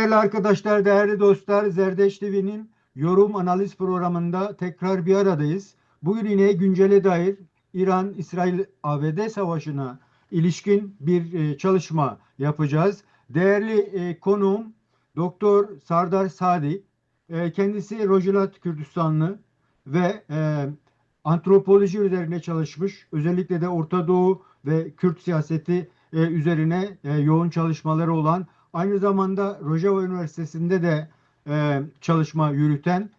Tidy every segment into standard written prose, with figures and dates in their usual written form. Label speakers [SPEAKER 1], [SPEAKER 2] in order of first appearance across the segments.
[SPEAKER 1] Değerli arkadaşlar, değerli dostlar, Zerdeş TV'nin yorum analiz programında tekrar bir aradayız. Bugün yine güncele dair İran-İsrail-ABD savaşına ilişkin bir çalışma yapacağız. Değerli konuğum Doktor Sardar Sadi. Kendisi Rojilat Kürdistanlı ve antropoloji üzerine çalışmış. Özellikle de Orta Doğu ve Kürt siyaseti üzerine yoğun çalışmaları olan, aynı zamanda Rojava Üniversitesi'nde de çalışma yürüten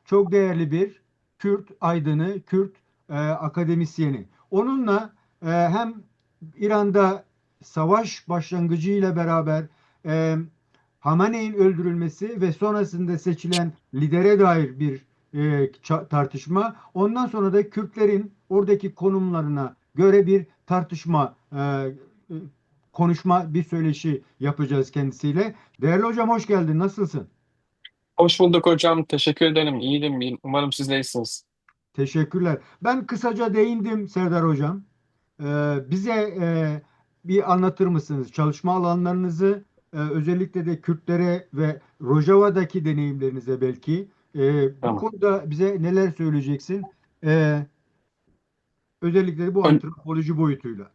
[SPEAKER 1] çok değerli bir Kürt aydını, Kürt akademisyeni. Onunla hem İran'da savaş başlangıcı ile beraber e, Hamaney'in öldürülmesi ve sonrasında seçilen lidere dair bir tartışma. Ondan sonra da Kürtlerin oradaki konumlarına göre bir tartışma, konuşma, bir söyleşi yapacağız kendisiyle. Değerli hocam, hoş geldin. Nasılsın?
[SPEAKER 2] Hoş bulduk hocam. Teşekkür ederim. İyiyim. Umarım siz de iyisiniz.
[SPEAKER 1] Teşekkürler. Ben kısaca değindim Serdar hocam. Bize bir anlatır mısınız çalışma alanlarınızı, özellikle de Kürtlere ve Rojava'daki deneyimlerinize belki. Bu
[SPEAKER 2] Tamam.
[SPEAKER 1] konuda bize neler söyleyeceksin? Ee, Özellikle de bu
[SPEAKER 2] Ön-
[SPEAKER 1] antropoloji boyutuyla.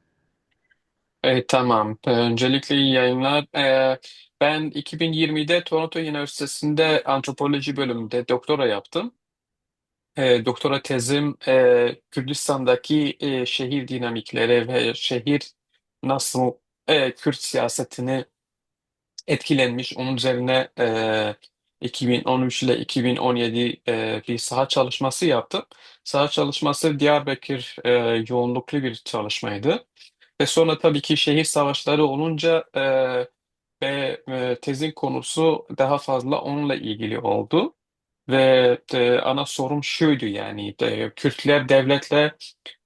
[SPEAKER 2] tamam. Öncelikle iyi yayınlar. Ben 2020'de Toronto Üniversitesi'nde antropoloji bölümünde doktora yaptım. Doktora tezim Kürdistan'daki şehir dinamikleri ve şehir nasıl Kürt siyasetini etkilenmiş. Onun üzerine 2013 ile 2017 bir saha çalışması yaptım. Saha çalışması Diyarbakır yoğunluklu bir çalışmaydı. Ve sonra tabii ki şehir savaşları olunca ve tezin konusu daha fazla onunla ilgili oldu. Ve ana sorum şuydu yani Kürtler devletle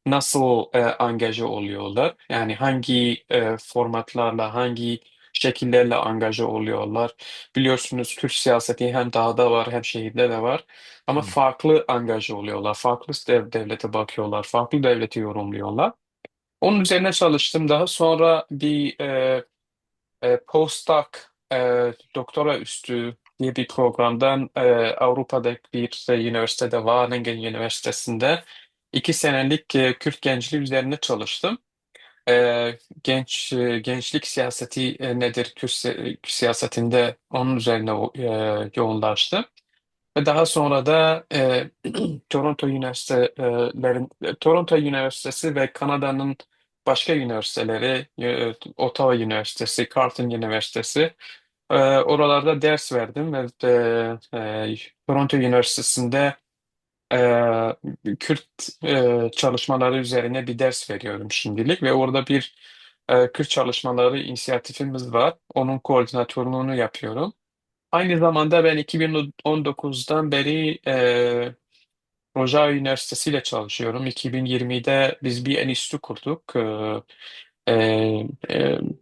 [SPEAKER 2] nasıl angaje oluyorlar? Yani hangi formatlarla, hangi şekillerle angaje oluyorlar? Biliyorsunuz Kürt siyaseti hem dağda var hem şehirde de var. Ama
[SPEAKER 1] Hı.
[SPEAKER 2] farklı angaje oluyorlar. Farklı devlete bakıyorlar. Farklı devleti yorumluyorlar. Onun üzerine çalıştım. Daha sonra bir postdoc doktora üstü diye bir programdan Avrupa'da bir üniversitede Wageningen Üniversitesi'nde 2 senelik Kürt gençliği üzerine çalıştım. Gençlik siyaseti nedir? Kürt siyasetinde onun üzerine yoğunlaştım. Ve daha sonra da Toronto Üniversitesi ve Kanada'nın başka üniversiteleri, Ottawa Üniversitesi, Carleton Üniversitesi, oralarda ders verdim ve Toronto Üniversitesi'nde Kürt çalışmaları üzerine bir ders veriyorum şimdilik ve orada bir Kürt çalışmaları inisiyatifimiz var. Onun koordinatörlüğünü yapıyorum. Aynı zamanda ben 2019'dan beri Rojava Üniversitesi ile çalışıyorum. 2020'de biz bir enstitü kurduk.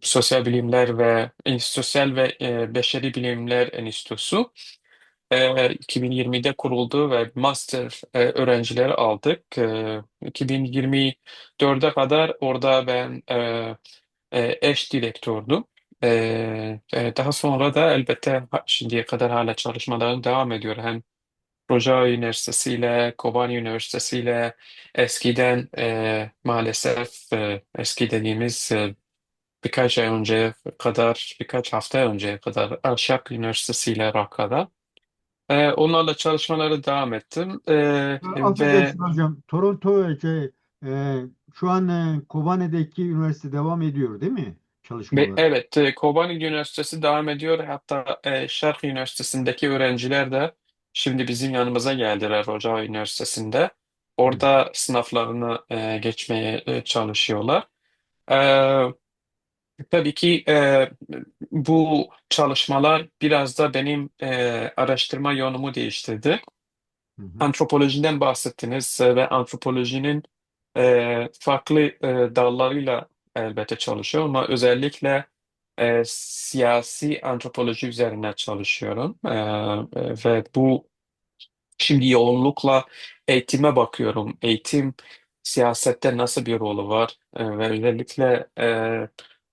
[SPEAKER 2] Sosyal Bilimler ve Sosyal ve Beşeri Bilimler Enstitüsü. 2020'de kuruldu ve master öğrencileri aldık. 2024'e kadar orada ben eş direktördüm. Daha sonra da elbette şimdiye kadar hala çalışmalarım devam ediyor. Hem Rojava Üniversitesi ile, Kobani Üniversitesi ile eskiden maalesef eski dediğimiz birkaç ay önceye kadar, birkaç hafta önceye kadar Arşak Üniversitesi ile Rakka'da. Onlarla çalışmaları devam ettim. Ve
[SPEAKER 1] Affedersin hocam. Toronto şu an Kobani'deki üniversite devam ediyor değil mi? Çalışmaları.
[SPEAKER 2] evet, Kobani Üniversitesi devam ediyor. Hatta Şarkı Üniversitesi'ndeki öğrenciler de şimdi bizim yanımıza geldiler Rojava Üniversitesi'nde.
[SPEAKER 1] Hı.
[SPEAKER 2] Orada sınavlarını geçmeye çalışıyorlar. E, tabii ki bu çalışmalar biraz da benim araştırma yönumu değiştirdi.
[SPEAKER 1] Hı hı.
[SPEAKER 2] Antropolojiden bahsettiniz ve antropolojinin farklı dallarıyla elbette çalışıyor ama özellikle siyasi antropoloji üzerine çalışıyorum. Ve bu şimdi yoğunlukla eğitime bakıyorum. Eğitim siyasette nasıl bir rolü var ve özellikle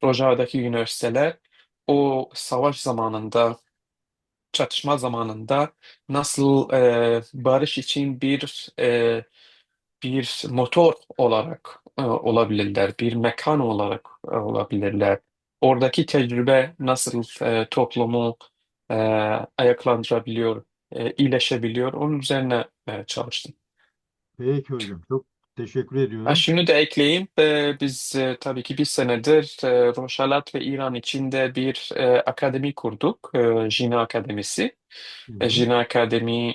[SPEAKER 2] Rojava'daki üniversiteler. o savaş zamanında, çatışma zamanında nasıl barış için bir motor olarak olabilirler, bir mekan olarak olabilirler. Oradaki tecrübe nasıl toplumu e, ayaklandırabiliyor, iyileşebiliyor, onun üzerine çalıştım.
[SPEAKER 1] Peki hocam. Çok teşekkür
[SPEAKER 2] Ha,
[SPEAKER 1] ediyorum.
[SPEAKER 2] şunu da ekleyeyim, biz tabii ki bir senedir Roşalat ve İran içinde bir akademi kurduk, Jina Akademisi.
[SPEAKER 1] Hı hı.
[SPEAKER 2] Jina Akademi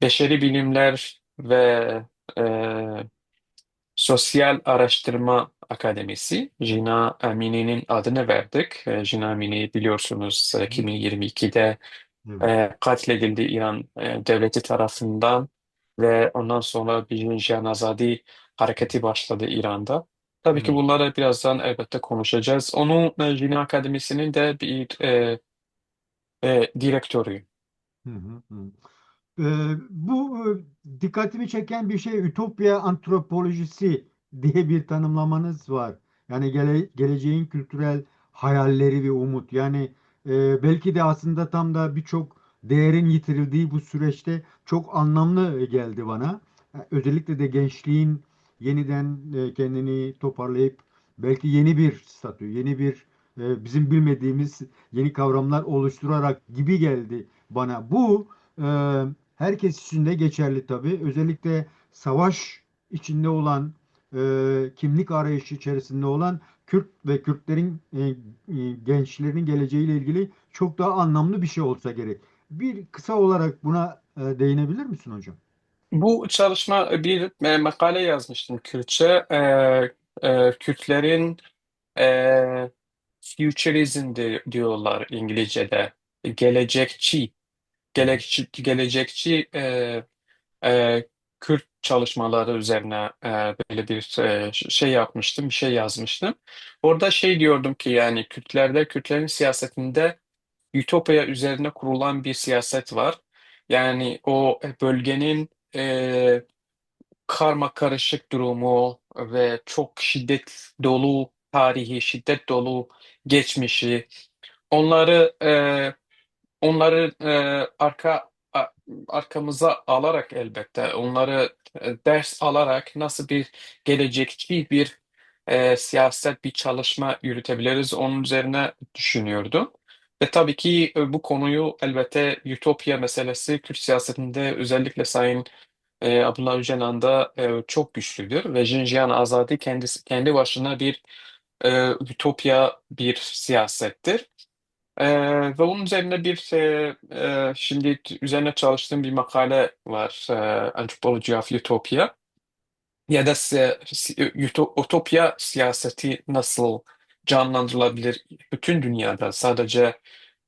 [SPEAKER 2] beşeri bilimler ve e, Sosyal Araştırma Akademisi. Jina Amini'nin adını verdik. Jina Amini biliyorsunuz
[SPEAKER 1] Hı.
[SPEAKER 2] 2022'de
[SPEAKER 1] Evet.
[SPEAKER 2] katledildi İran devleti tarafından ve ondan sonra bir Jiyan Azadi hareketi başladı İran'da. Tabii ki
[SPEAKER 1] Evet.
[SPEAKER 2] bunları birazdan elbette konuşacağız. Onun Jina Akademisi'nin de bir direktörüyüm.
[SPEAKER 1] Hı hı hı. Bu dikkatimi çeken bir şey ütopya antropolojisi diye bir tanımlamanız var. Yani geleceğin kültürel hayalleri ve umut. Yani belki de aslında tam da birçok değerin yitirildiği bu süreçte çok anlamlı geldi bana. Özellikle de gençliğin yeniden kendini toparlayıp belki yeni bir statü, yeni bir bizim bilmediğimiz yeni kavramlar oluşturarak gibi geldi bana. Bu herkes için de geçerli tabii. Özellikle savaş içinde olan, kimlik arayışı içerisinde olan Kürt ve Kürtlerin gençlerin geleceğiyle ilgili çok daha anlamlı bir şey olsa gerek. Bir kısa olarak buna değinebilir misin hocam?
[SPEAKER 2] Bu çalışma bir makale yazmıştım Kürtçe. Kürtlerin e, futurism diyorlar İngilizce'de. Gelecekçi,
[SPEAKER 1] Hı hı.
[SPEAKER 2] gelecekçi Kürt çalışmaları üzerine böyle bir şey yapmıştım, bir şey yazmıştım. Orada şey diyordum ki yani Kürtlerin siyasetinde Ütopya üzerine kurulan bir siyaset var. Yani o bölgenin karma karışık durumu ve çok şiddet dolu tarihi, şiddet dolu geçmişi, onları arkamıza alarak elbette onları ders alarak nasıl bir gelecekçi bir siyaset, bir çalışma yürütebiliriz onun üzerine düşünüyordum. Ve tabii ki bu konuyu elbette Ütopya meselesi Kürt siyasetinde özellikle Sayın Abdullah Öcalan'da çok güçlüdür ve Jinjiyan Azadi kendi başına bir ütopya bir siyasettir. Ve onun üzerine şimdi üzerine çalıştığım bir makale var. Anthropology of Utopia. Ya da ütopya siyaseti nasıl canlandırılabilir bütün dünyada, sadece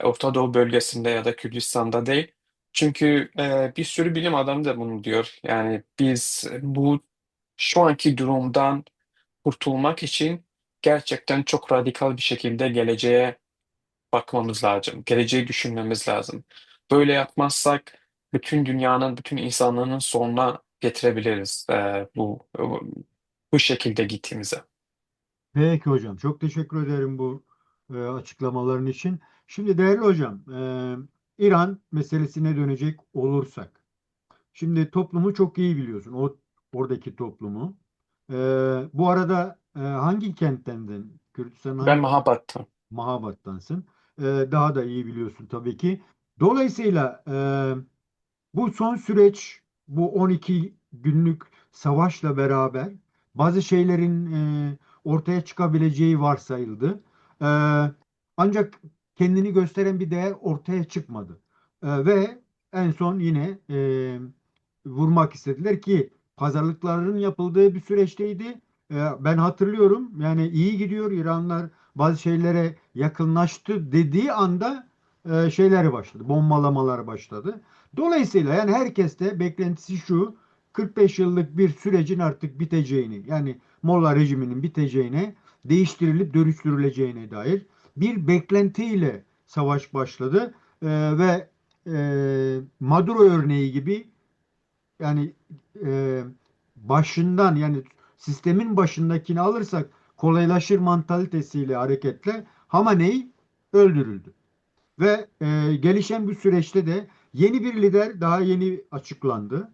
[SPEAKER 2] Orta Doğu bölgesinde ya da Kürdistan'da değil. Çünkü bir sürü bilim adamı da bunu diyor. Yani biz bu şu anki durumdan kurtulmak için gerçekten çok radikal bir şekilde geleceğe bakmamız lazım. Geleceği düşünmemiz lazım. Böyle yapmazsak bütün dünyanın, bütün insanlığın sonuna getirebiliriz bu şekilde gittiğimize.
[SPEAKER 1] Peki hocam. Çok teşekkür ederim bu açıklamaların için. Şimdi değerli hocam, İran meselesine dönecek olursak. Şimdi toplumu çok iyi biliyorsun. Oradaki toplumu. Bu arada hangi kenttendin? Kürdistan'ın
[SPEAKER 2] Ben
[SPEAKER 1] hangi
[SPEAKER 2] Mahabat'tım.
[SPEAKER 1] Mahabat'tansın? Daha da iyi biliyorsun tabii ki. Dolayısıyla bu son süreç, bu 12 günlük savaşla beraber bazı şeylerin ortaya çıkabileceği varsayıldı. E, Ancak kendini gösteren bir değer ortaya çıkmadı. Ve en son yine vurmak istediler ki pazarlıkların yapıldığı bir süreçteydi. Ben hatırlıyorum yani iyi gidiyor İranlar bazı şeylere yakınlaştı dediği anda şeyler başladı, bombalamalar başladı. Dolayısıyla yani herkes de beklentisi şu 45 yıllık bir sürecin artık biteceğini yani Molla rejiminin biteceğine değiştirilip dönüştürüleceğine dair bir beklentiyle savaş başladı. Ve Maduro örneği gibi yani başından yani sistemin başındakini alırsak kolaylaşır mantalitesiyle hareketle Hamenei öldürüldü. Ve gelişen bir süreçte de yeni bir lider daha yeni açıklandı.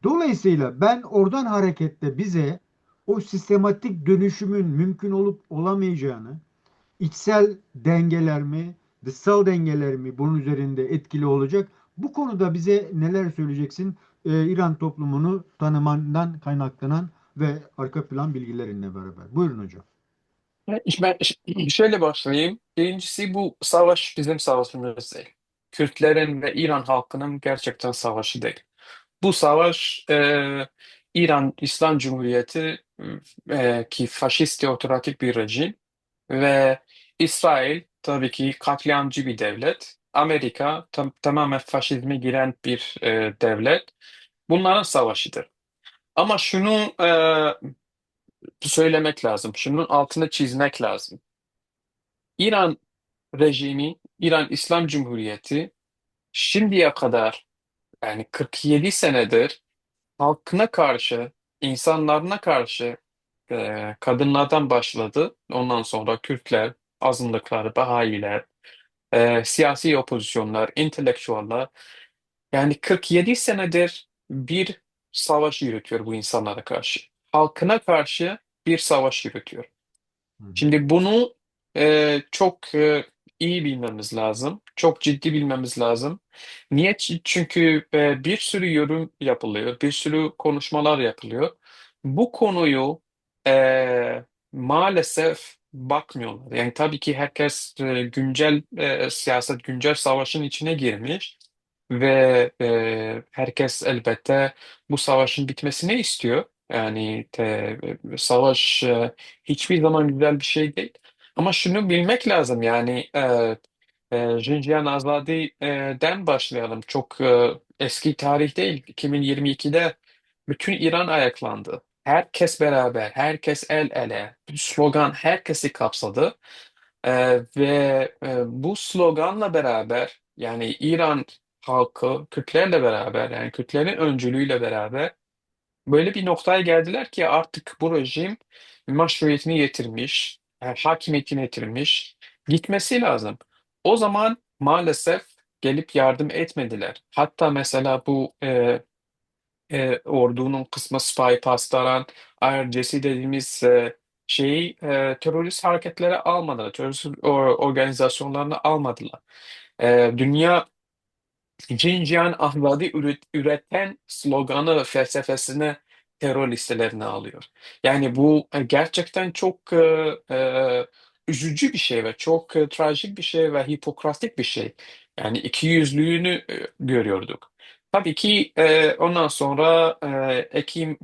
[SPEAKER 1] Dolayısıyla ben oradan hareketle bize o sistematik dönüşümün mümkün olup olamayacağını, içsel dengeler mi, dışsal dengeler mi bunun üzerinde etkili olacak? Bu konuda bize neler söyleyeceksin? İran toplumunu tanımandan kaynaklanan ve arka plan bilgilerinle beraber. Buyurun hocam.
[SPEAKER 2] Ben şöyle başlayayım. Birincisi bu savaş bizim savaşımız değil. Kürtlerin ve İran halkının gerçekten savaşı değil. Bu savaş İran İslam Cumhuriyeti ki faşist teokratik bir rejim ve İsrail tabii ki katliamcı bir devlet. Amerika tamamen faşizme giren bir devlet. Bunların savaşıdır. Ama şunu söylemek lazım. Şunun altını çizmek lazım. İran rejimi, İran İslam Cumhuriyeti şimdiye kadar yani 47 senedir halkına karşı, insanlarına karşı kadınlardan başladı. Ondan sonra Kürtler, azınlıklar, Bahayiler, siyasi opozisyonlar, entelektüeller. Yani 47 senedir bir savaş yürütüyor bu insanlara karşı. Halkına karşı bir savaş yürütüyor.
[SPEAKER 1] Hı hı.
[SPEAKER 2] Şimdi bunu çok iyi bilmemiz lazım. Çok ciddi bilmemiz lazım. Niye? Çünkü bir sürü yorum yapılıyor, bir sürü konuşmalar yapılıyor. Bu konuyu maalesef bakmıyorlar. Yani tabii ki herkes güncel siyaset, güncel savaşın içine girmiş ve herkes elbette bu savaşın bitmesini istiyor. Yani savaş hiçbir zaman güzel bir şey değil. Ama şunu bilmek lazım yani Jinjiyan Azadi'den başlayalım. Çok eski tarih değil. 2022'de bütün İran ayaklandı. Herkes beraber, herkes el ele. Bir slogan herkesi kapsadı. Bu sloganla beraber yani İran halkı Kürtlerle beraber yani Kürtlerin öncülüğüyle beraber böyle bir noktaya geldiler ki artık bu rejim meşruiyetini yitirmiş, hakimiyetini yitirmiş, gitmesi lazım. O zaman maalesef gelip yardım etmediler. Hatta mesela bu ordunun kısmı Spy Pastaran, IRGC dediğimiz şeyi terörist hareketlere almadılar, terörist organizasyonlarını almadılar. Dünya Xinjiang Ahmadi üreten sloganı felsefesini terör listelerine alıyor. Yani bu gerçekten çok üzücü bir şey ve çok trajik bir şey ve hipokratik bir şey. Yani ikiyüzlülüğünü görüyorduk. Tabii ki ondan sonra Ekim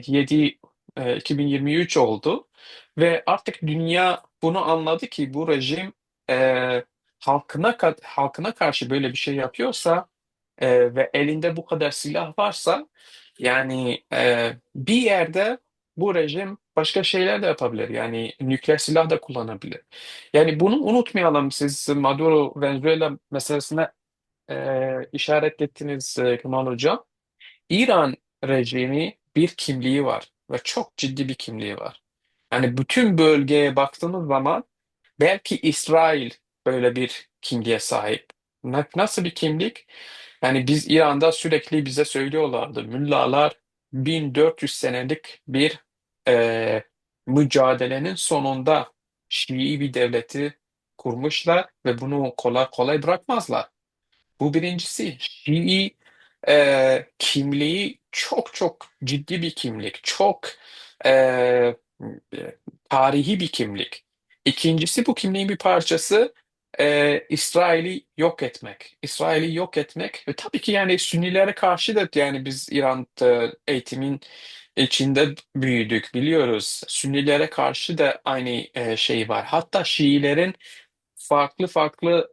[SPEAKER 2] 7 2023 oldu ve artık dünya bunu anladı ki bu rejim halkına karşı böyle bir şey yapıyorsa ve elinde bu kadar silah varsa yani bir yerde bu rejim başka şeyler de yapabilir. Yani nükleer silah da kullanabilir. Yani bunu unutmayalım. Siz Maduro Venezuela meselesine işaret ettiniz Kemal Hocam. İran rejimi bir kimliği var ve çok ciddi bir kimliği var. Yani bütün bölgeye baktığımız zaman belki İsrail böyle bir kimliğe sahip. Nasıl bir kimlik? Yani biz İran'da sürekli bize söylüyorlardı. Müllahlar 1400 senelik bir e, mücadelenin sonunda Şii bir devleti kurmuşlar ve bunu kolay kolay bırakmazlar. Bu birincisi. Şii kimliği çok çok ciddi bir kimlik. Çok e, tarihi bir kimlik. İkincisi bu kimliğin bir parçası İsrail'i yok etmek. İsrail'i yok etmek ve tabii ki yani Sünnilere karşı da yani biz İran'da eğitimin içinde büyüdük biliyoruz. Sünnilere karşı da aynı şey var. Hatta Şiilerin farklı farklı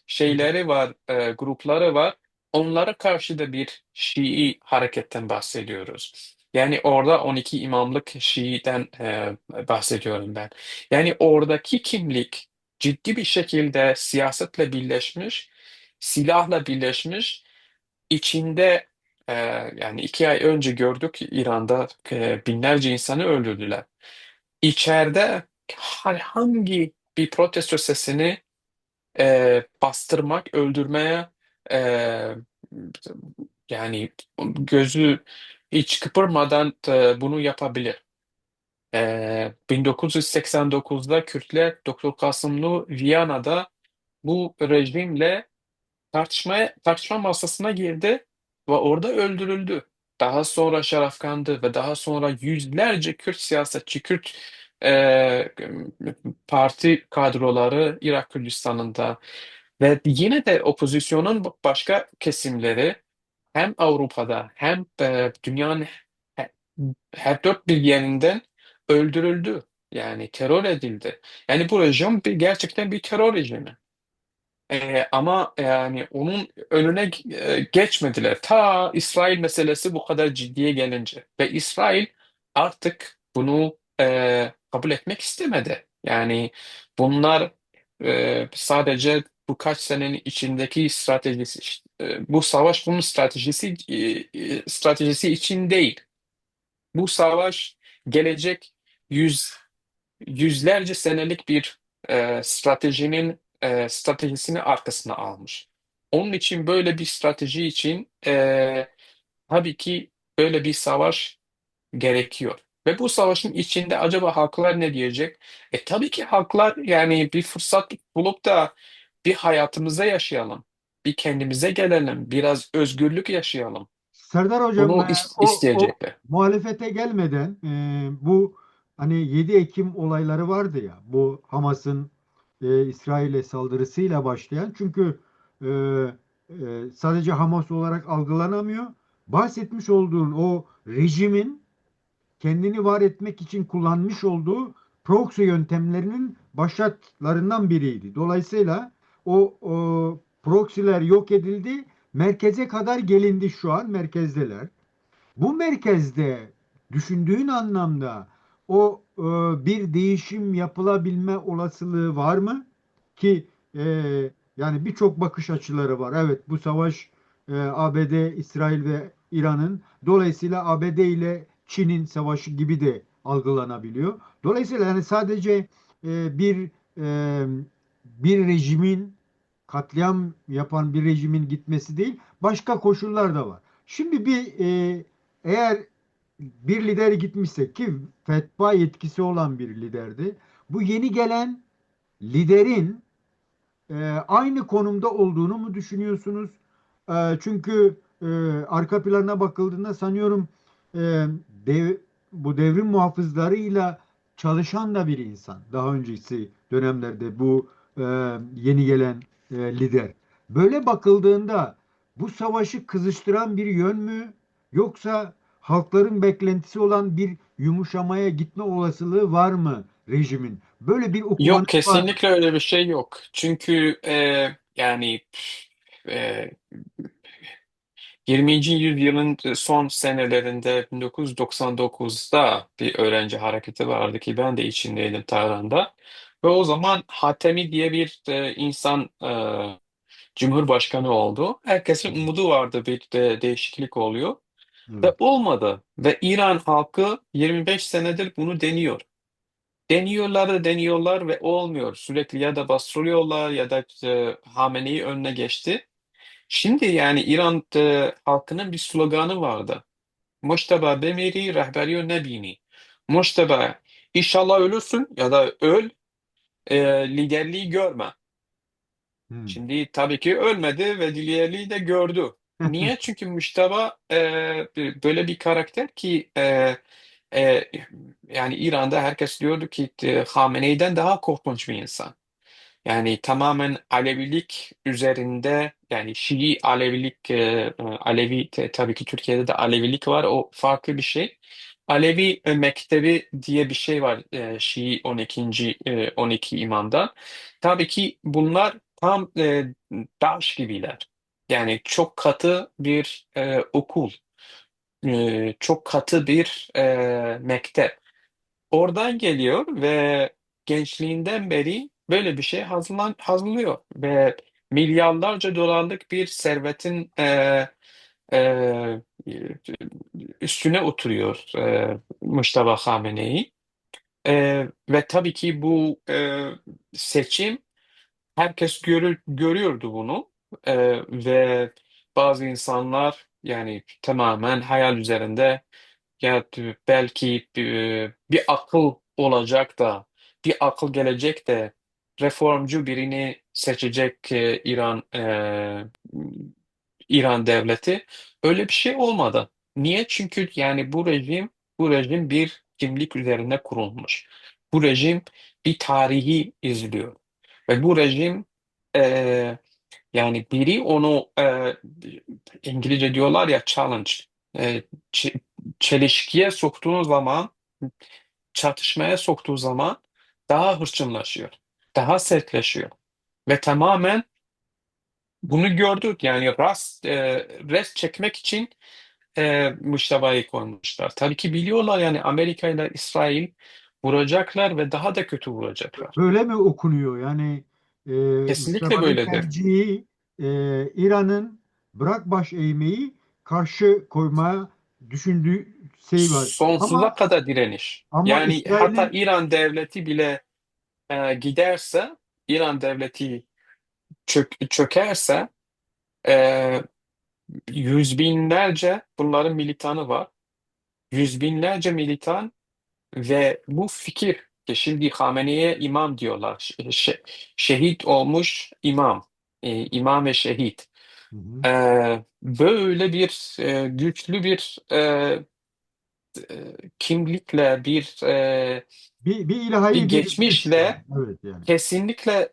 [SPEAKER 2] şeyleri var, grupları var. Onlara karşı da bir Şii hareketten bahsediyoruz. Yani orada 12 imamlık Şii'den bahsediyorum ben. Yani oradaki kimlik ciddi bir şekilde siyasetle birleşmiş, silahla birleşmiş, içinde yani 2 ay önce gördük İran'da binlerce insanı öldürdüler. içeride herhangi bir protesto sesini bastırmak, öldürmeye, e, yani gözü hiç kıpırmadan bunu yapabilir. 1989'da Kürtler Doktor Kasımlı Viyana'da bu rejimle tartışma masasına girdi ve orada öldürüldü. Daha sonra şarafkandı ve daha sonra yüzlerce Kürt siyasetçi, Kürt e, parti kadroları Irak Kürdistan'ında ve yine de opozisyonun başka kesimleri hem Avrupa'da hem dünyanın he- her dört bir yerinden öldürüldü. Yani terör edildi. Yani bu rejim gerçekten bir terör rejimi. Ama yani onun önüne geçmediler. Ta İsrail meselesi bu kadar ciddiye gelince. Ve İsrail artık bunu kabul etmek istemedi. Yani bunlar sadece bu kaç senenin içindeki stratejisi, bu savaş bunun stratejisi için değil. Bu savaş gelecek yüzlerce senelik bir stratejisini arkasına almış. Onun için böyle bir strateji için tabii ki böyle bir savaş gerekiyor. Ve bu savaşın içinde acaba halklar ne diyecek? Tabii ki halklar yani bir fırsat bulup da bir hayatımıza yaşayalım. Bir kendimize gelelim. Biraz özgürlük yaşayalım.
[SPEAKER 1] Serdar Hocam,
[SPEAKER 2] Bunu
[SPEAKER 1] o
[SPEAKER 2] isteyecekler.
[SPEAKER 1] muhalefete gelmeden bu hani 7 Ekim olayları vardı ya, bu Hamas'ın İsrail'e saldırısıyla başlayan, çünkü e, sadece Hamas olarak algılanamıyor. Bahsetmiş olduğun o rejimin kendini var etmek için kullanmış olduğu proxy yöntemlerinin başatlarından biriydi. Dolayısıyla o proxy'ler yok edildi. Merkeze kadar gelindi, şu an merkezdeler. Bu merkezde düşündüğün anlamda bir değişim yapılabilme olasılığı var mı? Ki e, yani birçok bakış açıları var. Evet, bu savaş ABD, İsrail ve İran'ın, dolayısıyla ABD ile Çin'in savaşı gibi de algılanabiliyor. Dolayısıyla yani sadece e, bir rejimin, katliam yapan bir rejimin gitmesi değil, başka koşullar da var. Şimdi eğer bir lider gitmişse, ki fetva yetkisi olan bir liderdi, bu yeni gelen liderin aynı konumda olduğunu mu düşünüyorsunuz? Çünkü arka planına bakıldığında sanıyorum e, dev, bu devrim muhafızlarıyla çalışan da bir insan. Daha önceki dönemlerde bu e, yeni gelen lider. Böyle bakıldığında bu savaşı kızıştıran bir yön mü, yoksa halkların beklentisi olan bir yumuşamaya gitme olasılığı var mı rejimin? Böyle bir okumanız
[SPEAKER 2] Yok,
[SPEAKER 1] var mı?
[SPEAKER 2] kesinlikle öyle bir şey yok. Çünkü yani e, 20. yüzyılın son senelerinde 1999'da bir öğrenci hareketi vardı ki ben de içindeydim Tahran'da. Ve o zaman Hatemi diye bir insan Cumhurbaşkanı oldu. Herkesin umudu vardı, bir değişiklik oluyor. Ve
[SPEAKER 1] Evet.
[SPEAKER 2] olmadı. Ve İran halkı 25 senedir bunu deniyor. Deniyorlar da deniyorlar ve olmuyor. Sürekli ya da bastırıyorlar ya da Hamene'yi önüne geçti. Şimdi yani İran halkının bir sloganı vardı. Muştaba bemiri rehberiyo nebini. Muştaba, inşallah ölürsün ya da öl, liderliği görme.
[SPEAKER 1] Hmm.
[SPEAKER 2] Şimdi tabii ki ölmedi ve liderliği de gördü. Niye? Çünkü Muştaba böyle bir karakter ki e, yani İran'da herkes diyordu ki Hamene'den daha korkunç bir insan. Yani tamamen Alevilik üzerinde, yani Şii Alevilik, tabii ki Türkiye'de de Alevilik var, o farklı bir şey. Alevi mektebi diye bir şey var, Şii 12 imamdan. Tabii ki bunlar tam Daesh gibiler. Yani çok katı bir okul, çok katı bir mektep. Oradan geliyor ve gençliğinden beri böyle bir şey hazırlıyor ve milyarlarca dolarlık bir servetin üstüne oturuyor Mustafa Khamenei. Ve tabii ki bu seçim herkes görüyordu bunu. Ve bazı insanlar yani tamamen hayal üzerinde ya belki bir akıl olacak da bir akıl gelecek de reformcu birini seçecek İran devleti. Öyle bir şey olmadı. Niye? Çünkü yani bu rejim bir kimlik üzerine kurulmuş. Bu rejim bir tarihi izliyor. Ve bu rejim e, yani biri onu İngilizce diyorlar ya challenge, e, ç- çelişkiye soktuğu zaman, çatışmaya soktuğu zaman daha hırçınlaşıyor, daha sertleşiyor. Ve tamamen bunu gördük. Yani rest çekmek için Muştaba'yı koymuşlar. Tabii ki biliyorlar yani Amerika ile İsrail vuracaklar ve daha da kötü vuracaklar.
[SPEAKER 1] Böyle mi okunuyor? Yani e,
[SPEAKER 2] Kesinlikle
[SPEAKER 1] Mustafa'nın
[SPEAKER 2] böyledir.
[SPEAKER 1] tercihi İran'ın bırak baş eğmeyi karşı koymaya düşündüğü şey var.
[SPEAKER 2] Sonsuza
[SPEAKER 1] Ama
[SPEAKER 2] kadar direniş. Yani hatta
[SPEAKER 1] İsrail'in
[SPEAKER 2] İran devleti bile giderse, İran devleti çökerse, e, yüz binlerce bunların militanı var. Yüz binlerce militan ve bu fikir ki şimdi Hamene'ye imam diyorlar. Şehit olmuş imam. İmam ve şehit.
[SPEAKER 1] Hı hı.
[SPEAKER 2] E, Böyle bir güçlü bir kimlikle
[SPEAKER 1] Bir
[SPEAKER 2] bir
[SPEAKER 1] ilahi bir güç var.
[SPEAKER 2] geçmişle
[SPEAKER 1] Evet yani.
[SPEAKER 2] kesinlikle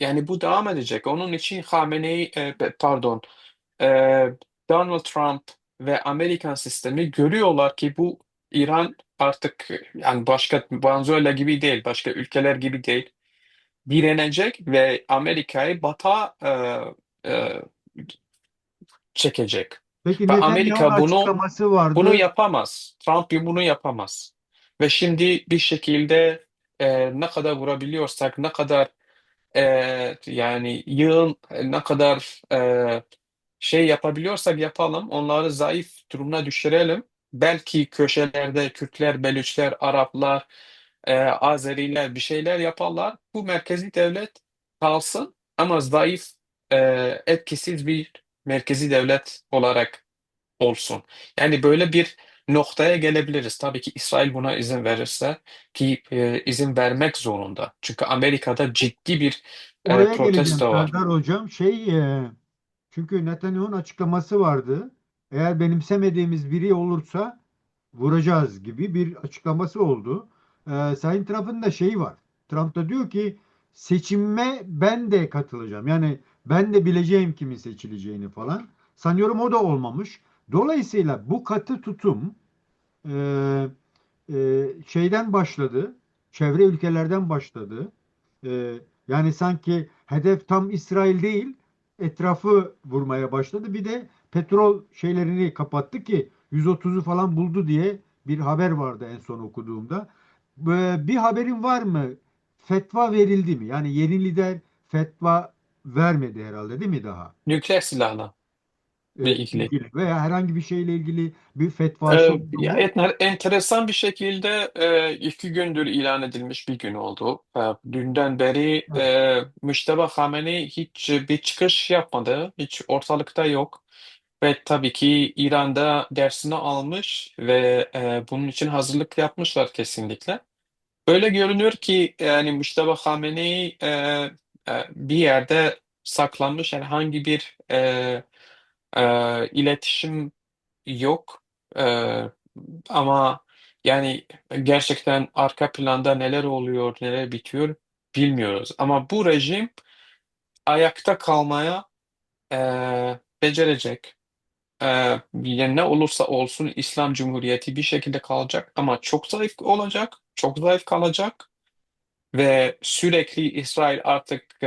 [SPEAKER 2] yani bu devam edecek. Onun için pardon, e, Donald Trump ve Amerikan sistemi görüyorlar ki bu İran artık yani başka Venezuela gibi değil, başka ülkeler gibi değil. Direnecek ve Amerika'yı batağa e, çekecek.
[SPEAKER 1] Peki
[SPEAKER 2] Ve
[SPEAKER 1] Netanyahu'nun
[SPEAKER 2] Amerika
[SPEAKER 1] açıklaması
[SPEAKER 2] bunu
[SPEAKER 1] vardı.
[SPEAKER 2] yapamaz. Trump bunu yapamaz. Ve şimdi bir şekilde ne kadar vurabiliyorsak, ne kadar yani yığın, ne kadar şey yapabiliyorsak yapalım. Onları zayıf durumuna düşürelim. Belki köşelerde Kürtler, Belüçler, Araplar, Azeriler bir şeyler yaparlar. Bu merkezi devlet kalsın ama zayıf, e, etkisiz bir merkezi devlet olarak olsun. Yani böyle bir noktaya gelebiliriz. Tabii ki İsrail buna izin verirse ki izin vermek zorunda. Çünkü Amerika'da ciddi bir
[SPEAKER 1] Oraya geleceğim
[SPEAKER 2] protesto var.
[SPEAKER 1] Serdar Hocam. Çünkü Netanyahu'nun açıklaması vardı. Eğer benimsemediğimiz biri olursa vuracağız gibi bir açıklaması oldu. Sayın Trump'ın da şeyi var. Trump da diyor ki seçime ben de katılacağım. Yani ben de bileceğim kimin seçileceğini falan. Sanıyorum o da olmamış. Dolayısıyla bu katı tutum e, şeyden başladı. Çevre ülkelerden başladı. Yani sanki hedef tam İsrail değil, etrafı vurmaya başladı. Bir de petrol şeylerini kapattı ki 130'u falan buldu diye bir haber vardı en son okuduğumda. Bir haberin var mı? Fetva verildi mi? Yani yeni lider fetva vermedi herhalde değil mi daha?
[SPEAKER 2] Nükleer silahla ilgili.
[SPEAKER 1] İlgili veya herhangi bir şeyle ilgili bir fetvası oldu
[SPEAKER 2] Ya,
[SPEAKER 1] mu?
[SPEAKER 2] enteresan bir şekilde 2 gündür ilan edilmiş bir gün oldu. Dünden beri
[SPEAKER 1] Evet.
[SPEAKER 2] Mujtaba Khamenei hiç bir çıkış yapmadı. Hiç ortalıkta yok. Ve tabii ki İran'da dersini almış ve bunun için hazırlık yapmışlar kesinlikle. Öyle görünüyor ki yani Mujtaba Khamenei bir yerde saklanmış. Yani hangi bir iletişim yok. E, Ama yani gerçekten arka planda neler oluyor, neler bitiyor bilmiyoruz. Ama bu rejim ayakta kalmaya becerecek. E, Yani ne olursa olsun İslam Cumhuriyeti bir şekilde kalacak ama çok zayıf olacak, çok zayıf kalacak ve sürekli İsrail artık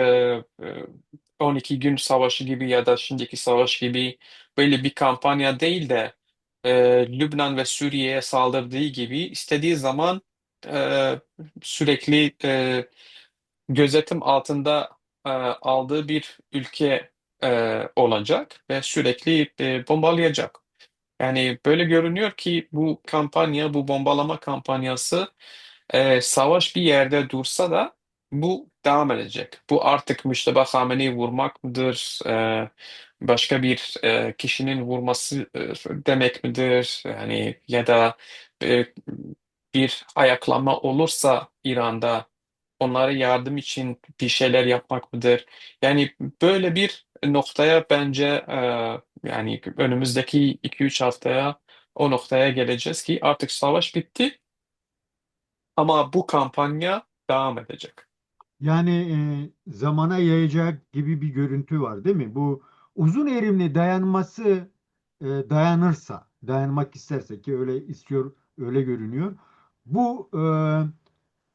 [SPEAKER 2] 12 gün savaşı gibi ya da şimdiki savaş gibi böyle bir kampanya değil de Lübnan ve Suriye'ye saldırdığı gibi istediği zaman e, sürekli gözetim altında aldığı bir ülke olacak ve sürekli bombalayacak. Yani böyle görünüyor ki bu kampanya, bu bombalama kampanyası Savaş bir yerde dursa da bu devam edecek. Bu artık Müşteba Hamene'yi vurmak mıdır? Başka bir kişinin vurması demek midir? Yani ya da e, bir ayaklanma olursa İran'da onlara yardım için bir şeyler yapmak mıdır? Yani böyle bir noktaya bence yani önümüzdeki 2-3 haftaya o noktaya geleceğiz ki artık savaş bitti ama bu kampanya devam edecek.
[SPEAKER 1] Yani zamana yayacak gibi bir görüntü var, değil mi? Bu uzun erimli dayanması dayanırsa, dayanmak isterse ki öyle istiyor, öyle görünüyor. Bu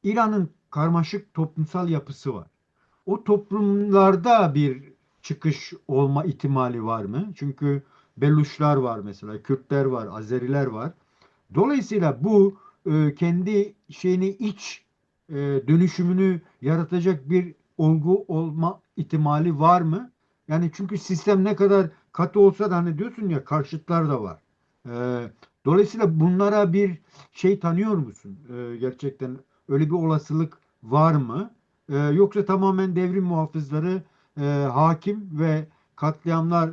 [SPEAKER 1] İran'ın karmaşık toplumsal yapısı var. O toplumlarda bir çıkış olma ihtimali var mı? Çünkü Beluşlar var mesela, Kürtler var, Azeriler var. Dolayısıyla bu kendi şeyini iç dönüşümünü yaratacak bir olgu olma ihtimali var mı? Yani çünkü sistem ne kadar katı olsa da hani diyorsun ya karşıtlar da var. E, Dolayısıyla bunlara bir şey tanıyor musun? Gerçekten öyle bir olasılık var mı? Yoksa tamamen devrim muhafızları hakim ve katliamlar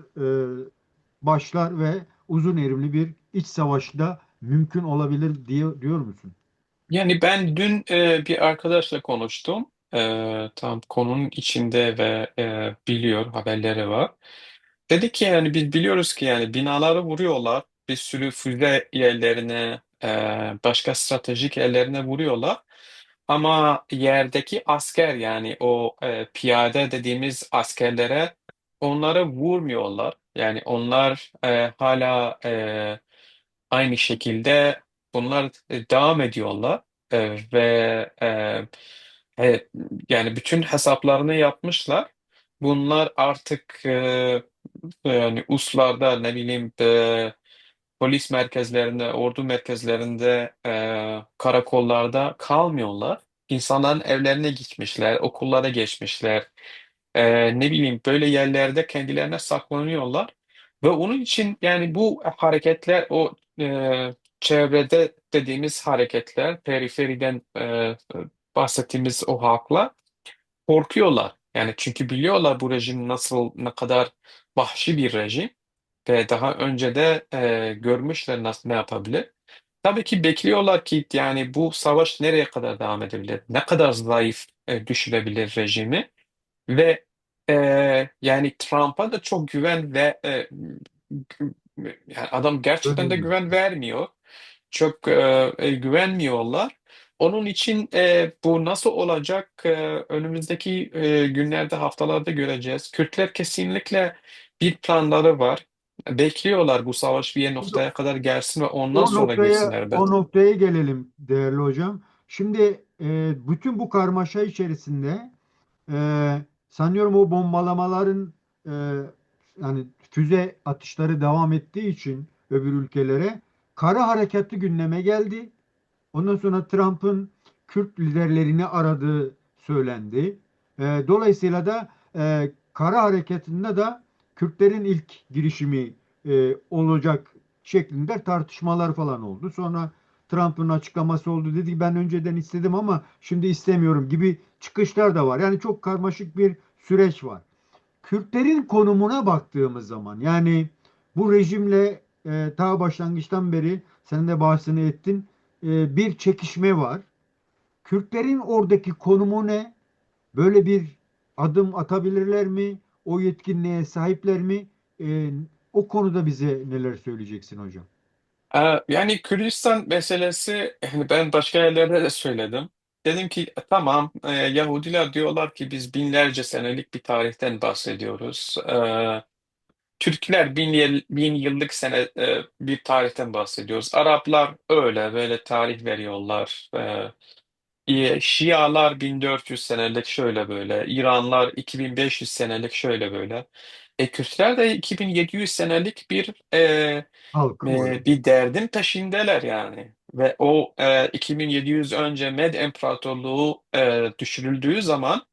[SPEAKER 1] başlar ve uzun erimli bir iç savaşta mümkün olabilir diyor musun?
[SPEAKER 2] Yani ben dün bir arkadaşla konuştum. Tam konunun içinde ve biliyor haberleri var. Dedi ki yani biz biliyoruz ki yani binaları vuruyorlar. Bir sürü füze yerlerine, başka stratejik yerlerine vuruyorlar. Ama yerdeki asker yani o piyade dediğimiz askerlere onları vurmuyorlar. Yani onlar hala aynı şekilde bunlar devam ediyorlar. Ve e, yani bütün hesaplarını yapmışlar. Bunlar artık yani uslarda ne bileyim polis merkezlerinde, ordu merkezlerinde, karakollarda kalmıyorlar. İnsanların evlerine gitmişler, okullara geçmişler. Ne bileyim böyle yerlerde kendilerine saklanıyorlar. Ve onun için yani bu hareketler o çevrede dediğimiz hareketler, periferiden bahsettiğimiz o halklar korkuyorlar. Yani çünkü biliyorlar bu rejim nasıl ne kadar vahşi bir rejim ve daha önce de görmüşler nasıl ne yapabilir. Tabii ki bekliyorlar ki yani bu savaş nereye kadar devam edebilir? Ne kadar zayıf düşürebilir rejimi ve yani Trump'a da çok güven ve yani adam gerçekten de
[SPEAKER 1] Önemli.
[SPEAKER 2] güven vermiyor. Çok güvenmiyorlar. Onun için bu nasıl olacak önümüzdeki günlerde, haftalarda göreceğiz. Kürtler kesinlikle bir planları var. Bekliyorlar bu savaş bir
[SPEAKER 1] Şimdi
[SPEAKER 2] noktaya kadar gelsin ve ondan
[SPEAKER 1] o
[SPEAKER 2] sonra girsin
[SPEAKER 1] noktaya o
[SPEAKER 2] elbet.
[SPEAKER 1] noktaya gelelim değerli hocam. Şimdi bütün bu karmaşa içerisinde sanıyorum o bombalamaların e, yani füze atışları devam ettiği için öbür ülkelere kara harekatı gündeme geldi. Ondan sonra Trump'ın Kürt liderlerini aradığı söylendi. Dolayısıyla da kara hareketinde de Kürtlerin ilk girişimi olacak şeklinde tartışmalar falan oldu. Sonra Trump'ın açıklaması oldu. Dedi ki ben önceden istedim ama şimdi istemiyorum gibi çıkışlar da var. Yani çok karmaşık bir süreç var. Kürtlerin konumuna baktığımız zaman yani bu rejimle ta başlangıçtan beri sen de bahsini ettin bir çekişme var. Kürtlerin oradaki konumu ne? Böyle bir adım atabilirler mi? O yetkinliğe sahipler mi? O konuda bize neler söyleyeceksin hocam?
[SPEAKER 2] Yani Kürdistan meselesi yani ben başka yerlerde de söyledim. Dedim ki tamam Yahudiler diyorlar ki biz binlerce senelik bir tarihten bahsediyoruz. Türkler bin yıllık bir tarihten bahsediyoruz. Araplar öyle böyle tarih veriyorlar. Şialar 1400 senelik şöyle böyle. İranlar 2500 senelik şöyle böyle. Kürtler de 2700 senelik
[SPEAKER 1] Halk orada.
[SPEAKER 2] bir derdin peşindeler yani. Ve o 2700 önce Med İmparatorluğu düşürüldüğü zaman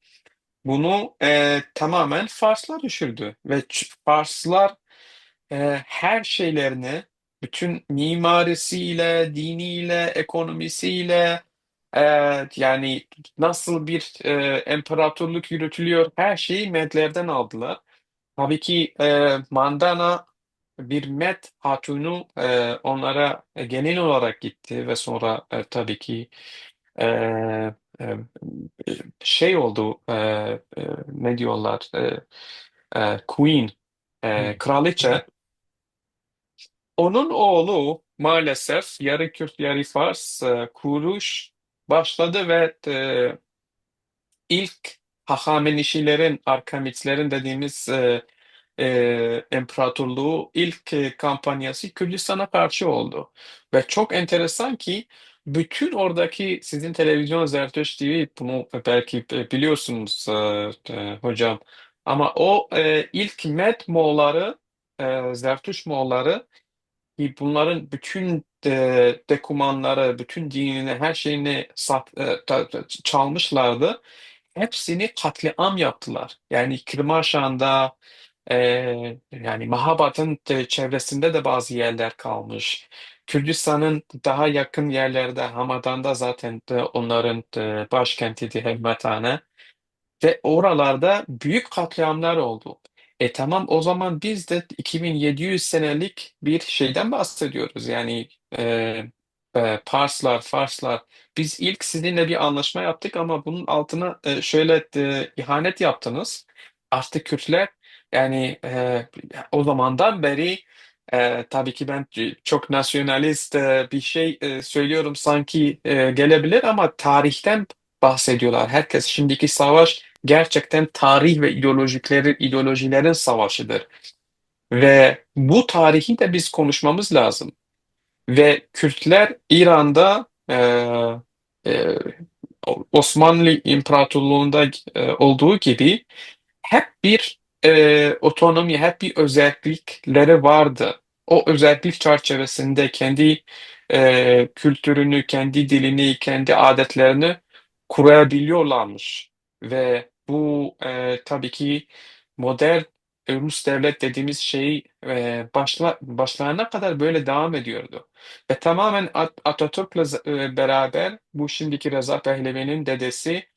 [SPEAKER 2] bunu tamamen Farslar düşürdü. Ve Farslar her şeylerini, bütün mimarisiyle, diniyle, ekonomisiyle, Yani nasıl bir imparatorluk yürütülüyor, her şeyi Medlerden aldılar. Tabii ki Mandana bir Med hatunu onlara genel olarak gitti ve sonra tabii ki e, e, şey oldu, ne diyorlar, Queen,
[SPEAKER 1] Evet.
[SPEAKER 2] kraliçe. Onun oğlu maalesef yarı Kürt yarı Fars kuruş başladı ve ilk Hahamenişilerin, Arkamitlerin dediğimiz imparatorluğu ilk kampanyası Kürdistan'a karşı oldu. Ve çok enteresan ki bütün oradaki sizin televizyon Zertüş TV bunu belki biliyorsunuz hocam. Ama o ilk Med Moğolları, Zertüş Moğolları ki bunların bütün dekümanları, bütün dinini, her şeyini çalmışlardı. Hepsini katliam yaptılar. Yani Kırmaşan'da, e, yani Mahabad'ın çevresinde de bazı yerler kalmış. Kürdistan'ın daha yakın yerlerde Hamadan'da zaten de onların başkentidir Hekmetane. Ve oralarda büyük katliamlar oldu. Tamam, o zaman biz de 2700 senelik bir şeyden bahsediyoruz. Yani Parslar, Farslar. Biz ilk sizinle bir anlaşma yaptık ama bunun altına şöyle ihanet yaptınız. Artık Kürtler yani o zamandan beri tabii ki ben çok nasyonalist bir şey söylüyorum sanki gelebilir ama tarihten bahsediyorlar. Herkes şimdiki savaş gerçekten tarih ve ideolojilerin savaşıdır. Ve bu tarihi de biz konuşmamız lazım. Ve Kürtler İran'da e, Osmanlı İmparatorluğu'nda olduğu gibi hep bir otonomi, hep bir özellikleri vardı. O özellik çerçevesinde kendi kültürünü, kendi dilini, kendi adetlerini kurabiliyorlarmış. Ve bu tabii ki modern Rus devlet dediğimiz şey başlarına kadar böyle devam ediyordu. Ve tamamen Atatürk'le beraber bu şimdiki Reza Pehlevi'nin dedesi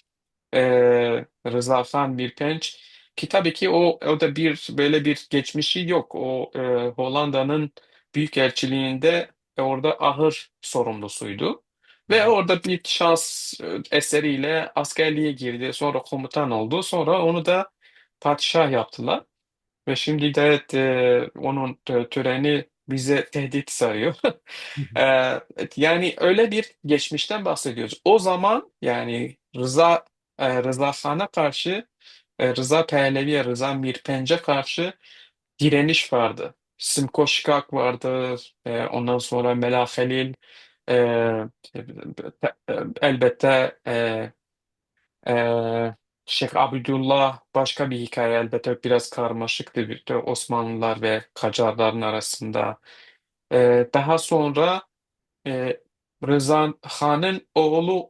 [SPEAKER 2] Rıza Khan Mirpenç ki tabii ki o da bir böyle bir geçmişi yok. O Hollanda'nın büyükelçiliğinde orada ahır sorumlusuydu. Ve orada bir şans eseriyle askerliğe girdi. Sonra komutan oldu. Sonra onu da padişah yaptılar. Ve şimdi de onun töreni bize tehdit sayıyor. Yani öyle bir geçmişten bahsediyoruz. O zaman yani Rıza Khan'a karşı, Rıza Pehlevi'ye, Rıza Mirpenç'e karşı direniş vardı. Simko Şikak vardı. Ondan sonra Mela Halil, e, elbette Şeyh Abdullah başka bir hikaye, elbette biraz karmaşıktı bir de Osmanlılar ve Kacarların arasında. Daha sonra e, Rıza Han'ın oğlu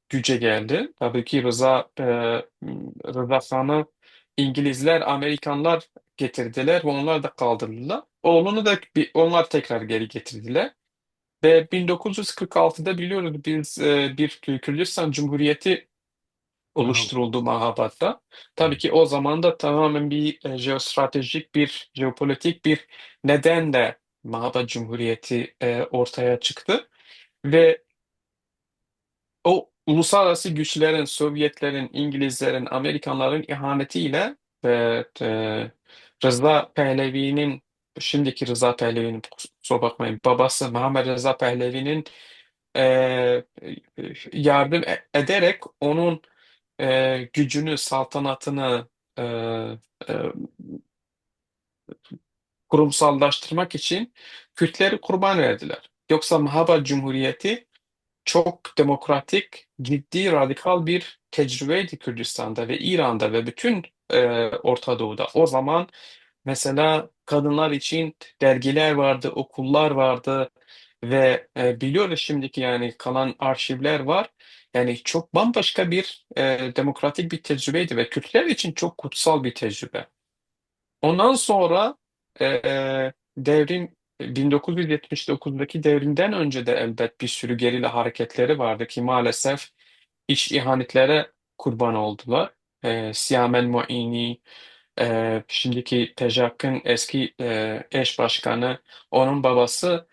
[SPEAKER 2] güce geldi. Tabii ki Rıza Han'ı İngilizler, Amerikanlar getirdiler ve onlar da kaldırdılar. Oğlunu da onlar tekrar geri getirdiler. Ve 1946'da biliyoruz biz bir Kürdistan Cumhuriyeti
[SPEAKER 1] Aha.
[SPEAKER 2] oluşturuldu Mahabad'da. Tabii ki o zaman da tamamen bir jeostratejik, bir jeopolitik bir nedenle Mahabad Cumhuriyeti ortaya çıktı. Ve o uluslararası güçlerin, Sovyetlerin, İngilizlerin, Amerikanların ihanetiyle ve Rıza Pehlevi'nin, şimdiki Rıza Pehlevi'nin, kusura bakmayın, babası Muhammed Rıza Pehlevi'nin e, yardım ederek onun gücünü, saltanatını e, e, kurumsallaştırmak için Kürtleri kurban verdiler. Yoksa Mahabad Cumhuriyeti çok demokratik, ciddi, radikal bir tecrübeydi Kürdistan'da ve İran'da ve bütün Orta Doğu'da. O zaman mesela kadınlar için dergiler vardı, okullar vardı ve biliyoruz şimdiki yani kalan arşivler var. Yani çok bambaşka bir demokratik bir tecrübeydi ve Kürtler için çok kutsal bir tecrübe. Ondan sonra devrim 1979'daki devrimden önce de elbet bir sürü gerilla hareketleri vardı ki maalesef iç ihanetlere kurban oldular. Siyamel Muini, şimdiki TEJAK'ın eski eş başkanı, onun babası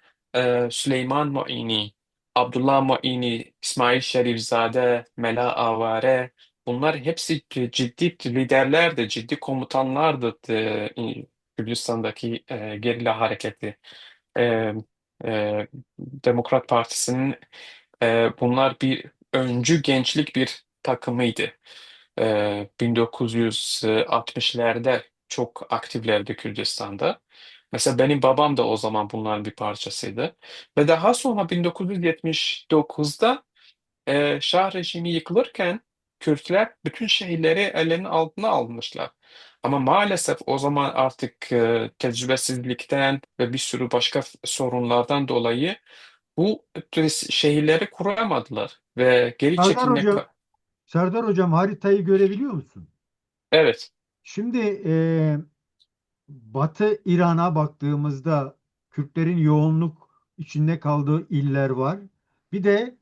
[SPEAKER 2] Süleyman Muini, Abdullah Muini, İsmail Şerifzade, Mela Avare, bunlar hepsi ciddi liderlerdi, ciddi komutanlardı Kürdistan'daki gerilla hareketi. E, e, Demokrat Partisi'nin bunlar bir öncü gençlik bir takımıydı. 1960'larda çok aktiflerdi Kürdistan'da. Mesela benim babam da o zaman bunların bir parçasıydı. Ve daha sonra 1979'da Şah rejimi yıkılırken Kürtler bütün şehirleri ellerinin altına almışlar. Ama maalesef o zaman artık tecrübesizlikten ve bir sürü başka sorunlardan dolayı bu şehirleri kuramadılar ve geri
[SPEAKER 1] Serdar
[SPEAKER 2] çekilmek.
[SPEAKER 1] Hocam, Serdar Hocam haritayı görebiliyor musun?
[SPEAKER 2] Evet.
[SPEAKER 1] Şimdi Batı İran'a baktığımızda Kürtlerin yoğunluk içinde kaldığı iller var. Bir de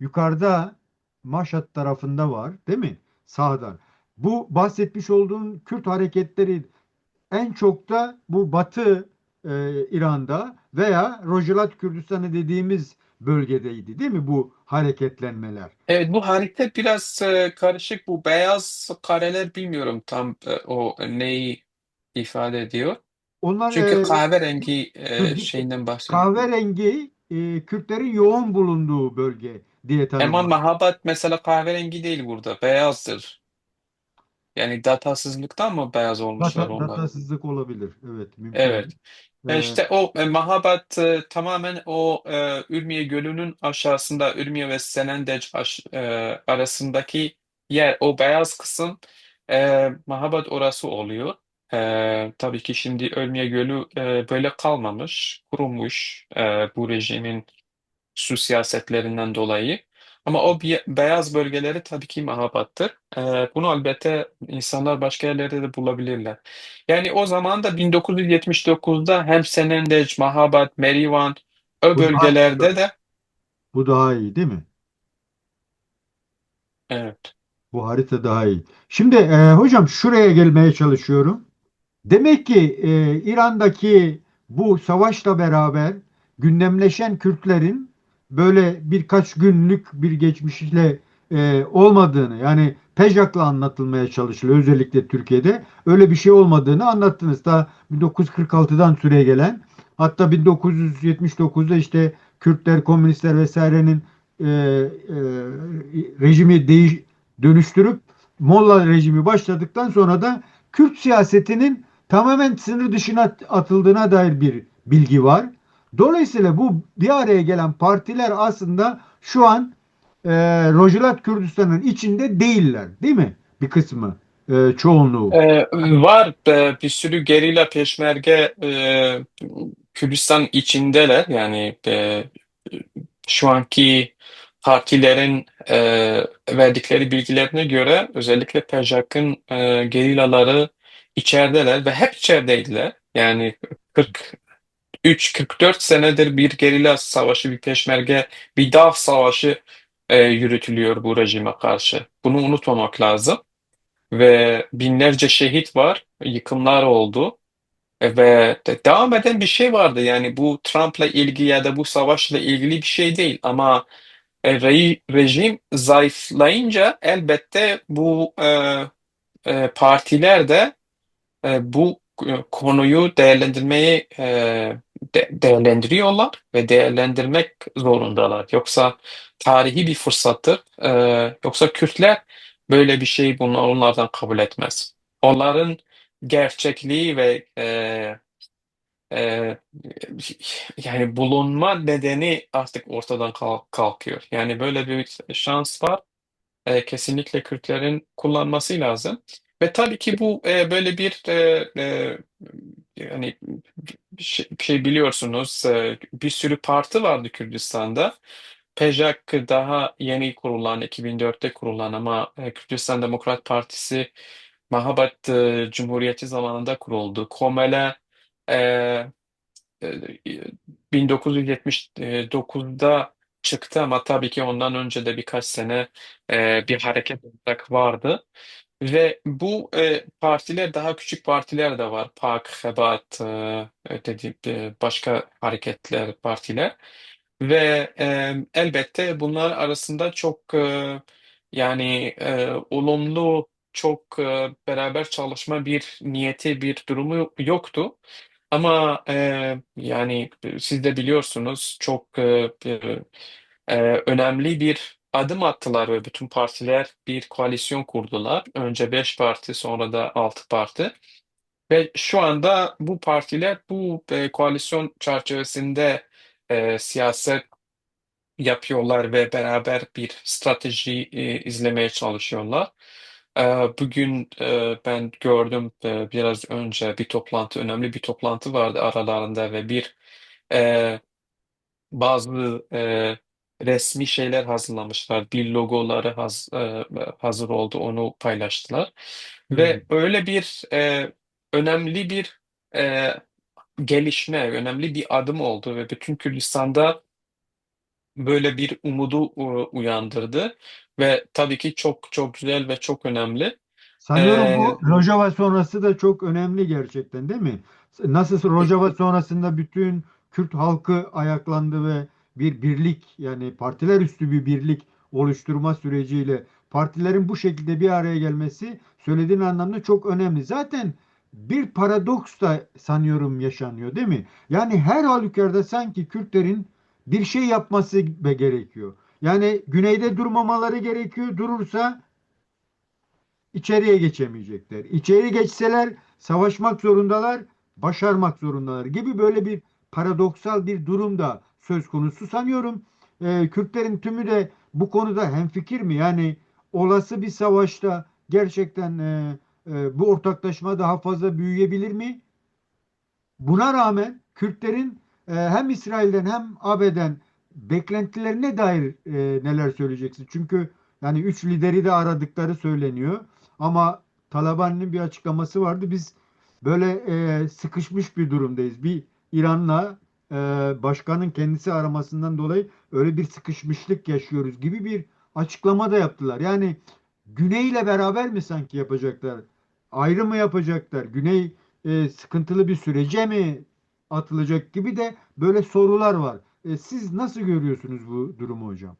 [SPEAKER 1] yukarıda Maşad tarafında var, değil mi? Sağda. Bu bahsetmiş olduğum Kürt hareketleri en çok da bu Batı İran'da veya Rojalat Kürdistanı dediğimiz bölgedeydi, değil mi bu hareketlenmeler?
[SPEAKER 2] Evet, bu harita biraz karışık. Bu beyaz kareler bilmiyorum tam o neyi ifade ediyor.
[SPEAKER 1] Onlar
[SPEAKER 2] Çünkü kahverengi
[SPEAKER 1] Kürdistan,
[SPEAKER 2] şeyinden bahsediyor.
[SPEAKER 1] kahverengi Kürtlerin yoğun bulunduğu bölge diye
[SPEAKER 2] Eman
[SPEAKER 1] tanımlanıyor.
[SPEAKER 2] Mahabat mesela kahverengi değil burada. Beyazdır. Yani datasızlıktan mı beyaz olmuşlar onlar?
[SPEAKER 1] Datasızlık olabilir. Evet, mümkün.
[SPEAKER 2] Evet.
[SPEAKER 1] E,
[SPEAKER 2] İşte o Mahabat tamamen o Ürmiye Gölü'nün aşağısında Ürmiye ve Senendeç arasındaki yer, o beyaz kısım Mahabat orası oluyor. Tabii ki şimdi Ürmiye Gölü böyle kalmamış, kurumuş bu rejimin su siyasetlerinden dolayı. Ama o beyaz bölgeleri tabii ki Mahabad'tır. Bunu elbette insanlar başka yerlerde de bulabilirler. Yani o zaman da 1979'da hem Senendej, Mahabad, Merivan o
[SPEAKER 1] bu daha iyi.
[SPEAKER 2] bölgelerde de
[SPEAKER 1] Bu daha iyi, değil mi?
[SPEAKER 2] evet.
[SPEAKER 1] Bu harita daha iyi. Şimdi hocam şuraya gelmeye çalışıyorum. Demek ki İran'daki bu savaşla beraber gündemleşen Kürtlerin böyle birkaç günlük bir geçmişle olmadığını, yani Pejak'la anlatılmaya çalışılıyor özellikle Türkiye'de öyle bir şey olmadığını anlattınız. Daha 1946'dan süre gelen, hatta 1979'da işte Kürtler, komünistler vesairenin rejimi dönüştürüp Molla rejimi başladıktan sonra da Kürt siyasetinin tamamen sınır dışına atıldığına dair bir bilgi var. Dolayısıyla bu bir araya gelen partiler aslında şu an Rojilat Kürdistan'ın içinde değiller, değil mi? Bir kısmı, çoğunluğu.
[SPEAKER 2] Var bir sürü gerilla peşmerge Kürdistan içindeler. Yani şu anki partilerin verdikleri bilgilerine göre özellikle PJAK'ın gerillaları içerideler ve hep içerideydiler. Yani 43-44 senedir bir gerilla savaşı, bir peşmerge, bir dağ savaşı yürütülüyor bu rejime karşı. Bunu unutmamak lazım ve binlerce şehit var, yıkımlar oldu. Ve devam eden bir şey vardı. Yani bu Trump'la ilgili ya da bu savaşla ilgili bir şey değil. Ama rejim zayıflayınca elbette bu partiler de bu konuyu değerlendirmeyi değerlendiriyorlar ve değerlendirmek zorundalar. Yoksa tarihi bir fırsattır. Yoksa Kürtler böyle bir şeyi onlardan kabul etmez. Onların gerçekliği ve e, yani bulunma nedeni artık ortadan kalkıyor. Yani böyle bir şans var, kesinlikle Kürtlerin kullanması lazım. Ve tabii ki bu böyle bir yani bir şey biliyorsunuz, bir sürü parti vardı Kürdistan'da. PJAK daha yeni kurulan, 2004'te kurulan ama Kürdistan Demokrat Partisi Mahabat Cumhuriyeti zamanında kuruldu. Komele 1979'da çıktı ama tabii ki ondan önce de birkaç sene bir hareket olarak vardı. Ve bu partiler daha küçük partiler de var. PAK, Hebat, dediğim başka hareketler, partiler. Ve elbette bunlar arasında çok olumlu, çok beraber çalışma bir niyeti, bir durumu yoktu. Ama siz de biliyorsunuz çok önemli bir adım attılar ve bütün partiler bir koalisyon kurdular. Önce 5 parti, sonra da 6 parti. Ve şu anda bu partiler bu koalisyon çerçevesinde siyaset yapıyorlar ve beraber bir strateji izlemeye çalışıyorlar. E, Bugün ben gördüm biraz önce bir toplantı, önemli bir toplantı vardı aralarında ve e, bazı resmi şeyler hazırlamışlar. Bir logoları hazır oldu, onu paylaştılar.
[SPEAKER 1] Hmm.
[SPEAKER 2] Ve öyle bir önemli bir e, gelişme, önemli bir adım oldu ve bütün Kürdistan'da böyle bir umudu uyandırdı ve tabii ki çok çok güzel ve çok önemli.
[SPEAKER 1] Sanıyorum
[SPEAKER 2] E,
[SPEAKER 1] bu Rojava sonrası da çok önemli gerçekten, değil mi? Nasıl Rojava sonrasında bütün Kürt halkı ayaklandı ve bir birlik, yani partiler üstü bir birlik oluşturma süreciyle partilerin bu şekilde bir araya gelmesi söylediğin anlamda çok önemli. Zaten bir paradoks da sanıyorum yaşanıyor, değil mi? Yani her halükarda sanki Kürtlerin bir şey yapması gerekiyor. Yani güneyde durmamaları gerekiyor. Durursa İçeriye geçemeyecekler. İçeri geçseler savaşmak zorundalar, başarmak zorundalar gibi böyle bir paradoksal bir durum da söz konusu. Sanıyorum Kürtlerin tümü de bu konuda hemfikir mi? Yani olası bir savaşta gerçekten bu ortaklaşma daha fazla büyüyebilir mi? Buna rağmen Kürtlerin hem İsrail'den hem AB'den beklentilerine dair neler söyleyeceksin? Çünkü yani üç lideri de aradıkları söyleniyor. Ama Taliban'ın bir açıklaması vardı. Biz böyle sıkışmış bir durumdayız. Bir İran'la başkanın kendisi aramasından dolayı öyle bir sıkışmışlık yaşıyoruz gibi bir açıklama da yaptılar. Yani Güney ile beraber mi sanki yapacaklar? Ayrı mı yapacaklar? Güney sıkıntılı bir sürece mi atılacak gibi de böyle sorular var. Siz nasıl görüyorsunuz bu durumu hocam?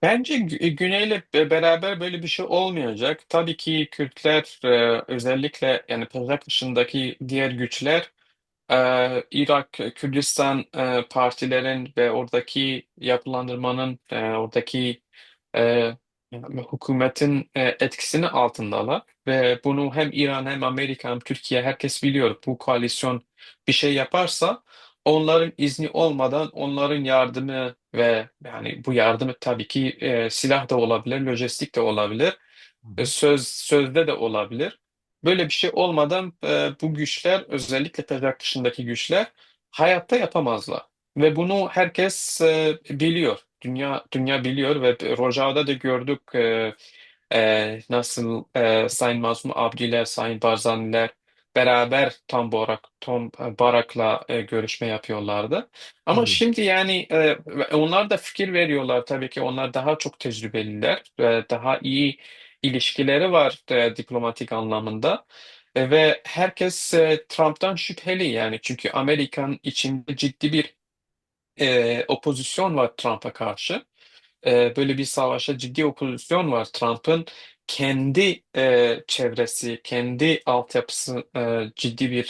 [SPEAKER 2] Bence Güney'le beraber böyle bir şey olmayacak. Tabii ki Kürtler özellikle yani Pençak dışındaki diğer güçler Irak, Kürdistan partilerin ve oradaki yapılandırmanın, oradaki e, hükümetin etkisini altındalar. Ve bunu hem İran hem Amerika hem Türkiye herkes biliyor. Bu koalisyon bir şey yaparsa onların izni olmadan onların yardımı ve yani bu yardımı tabii ki silah da olabilir, lojistik de olabilir,
[SPEAKER 1] Hı hı.
[SPEAKER 2] sözde de olabilir. Böyle bir şey olmadan bu güçler özellikle tezak dışındaki güçler hayatta yapamazlar. Ve bunu herkes biliyor. Dünya biliyor ve Rojava'da da gördük nasıl Sayın Masum Abdiler, Sayın Barzaniler beraber Tom Barak'la görüşme yapıyorlardı. Ama
[SPEAKER 1] Evet.
[SPEAKER 2] şimdi onlar da fikir veriyorlar tabii ki onlar daha çok tecrübeliler, daha iyi ilişkileri var diplomatik anlamında. Ve herkes Trump'tan şüpheli yani çünkü Amerikan içinde ciddi bir opozisyon var Trump'a karşı. Böyle bir savaşa ciddi opozisyon var. Trump'ın kendi çevresi, kendi altyapısı ciddi bir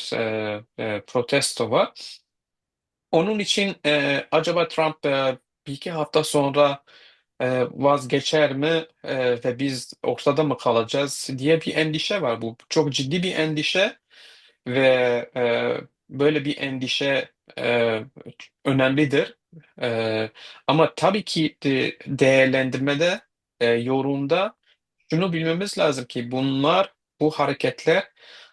[SPEAKER 2] protesto var. Onun için acaba Trump bir iki hafta sonra vazgeçer mi ve biz ortada mı kalacağız diye bir endişe var. Bu çok ciddi bir endişe ve böyle bir endişe önemlidir. Ama tabii ki değerlendirmede, yorumda şunu bilmemiz lazım ki bu hareketler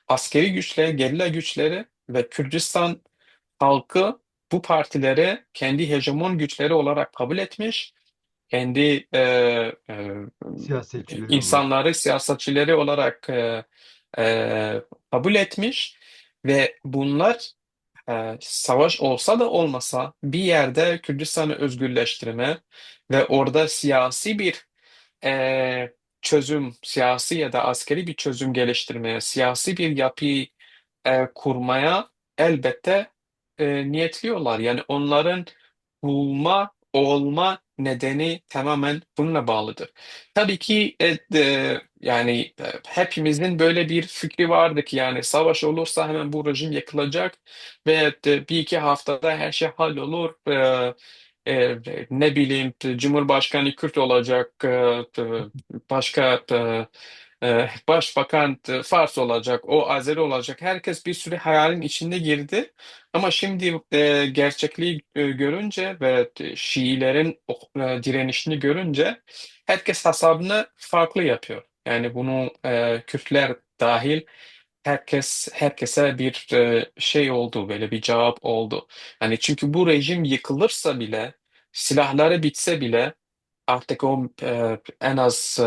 [SPEAKER 2] askeri güçleri, gerilla güçleri ve Kürdistan halkı bu partileri kendi hegemon güçleri olarak kabul etmiş, kendi
[SPEAKER 1] Siyasetçileri olarak.
[SPEAKER 2] insanları, siyasetçileri olarak kabul etmiş ve bunlar savaş olsa da olmasa bir yerde Kürdistan'ı özgürleştirme ve orada siyasi bir çözüm, siyasi ya da askeri bir çözüm geliştirmeye, siyasi bir yapıyı kurmaya elbette niyetliyorlar. Yani onların olma nedeni tamamen bununla bağlıdır. Tabii ki yani hepimizin böyle bir fikri vardı ki yani savaş olursa hemen bu rejim yıkılacak ve bir iki haftada her şey hallolur. Ne bileyim Cumhurbaşkanı Kürt olacak, başka başbakan Fars olacak, o Azeri olacak. Herkes bir sürü hayalin içinde girdi. Ama şimdi gerçekliği görünce ve Şiilerin direnişini görünce herkes hesabını farklı yapıyor. Yani bunu Kürtler dahil herkese bir şey oldu, böyle bir cevap oldu. Yani çünkü bu rejim yıkılırsa bile, silahları bitse bile artık o en az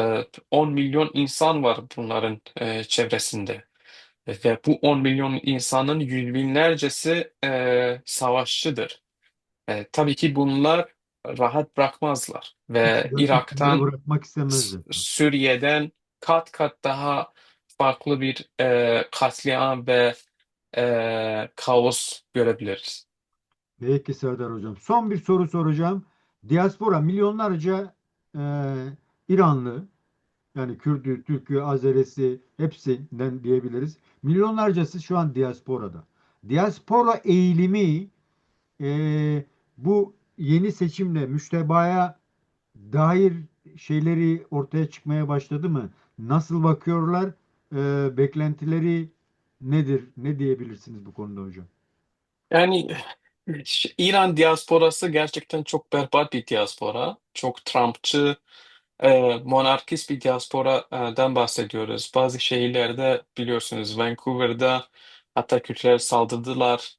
[SPEAKER 2] 10 milyon insan var bunların çevresinde. Ve bu 10 milyon insanın yüz binlercesi savaşçıdır. Tabii ki bunlar rahat bırakmazlar. Ve
[SPEAKER 1] İktidarı
[SPEAKER 2] Irak'tan,
[SPEAKER 1] bırakmak istemezler.
[SPEAKER 2] Suriye'den kat kat daha farklı bir katliam ve kaos görebiliriz.
[SPEAKER 1] Peki Serdar Hocam. Son bir soru soracağım. Diaspora milyonlarca e, İranlı, yani Kürdü, Türk'ü, Azerisi hepsinden diyebiliriz. Milyonlarcası şu an diasporada. Diaspora eğilimi bu yeni seçimle müştebaya dair şeyleri ortaya çıkmaya başladı mı? Nasıl bakıyorlar? Beklentileri nedir? Ne diyebilirsiniz bu konuda hocam?
[SPEAKER 2] Yani İran diasporası gerçekten çok berbat bir diaspora. Çok Trumpçı, monarkist bir diasporadan bahsediyoruz. Bazı şehirlerde biliyorsunuz Vancouver'da hatta Kürtler saldırdılar.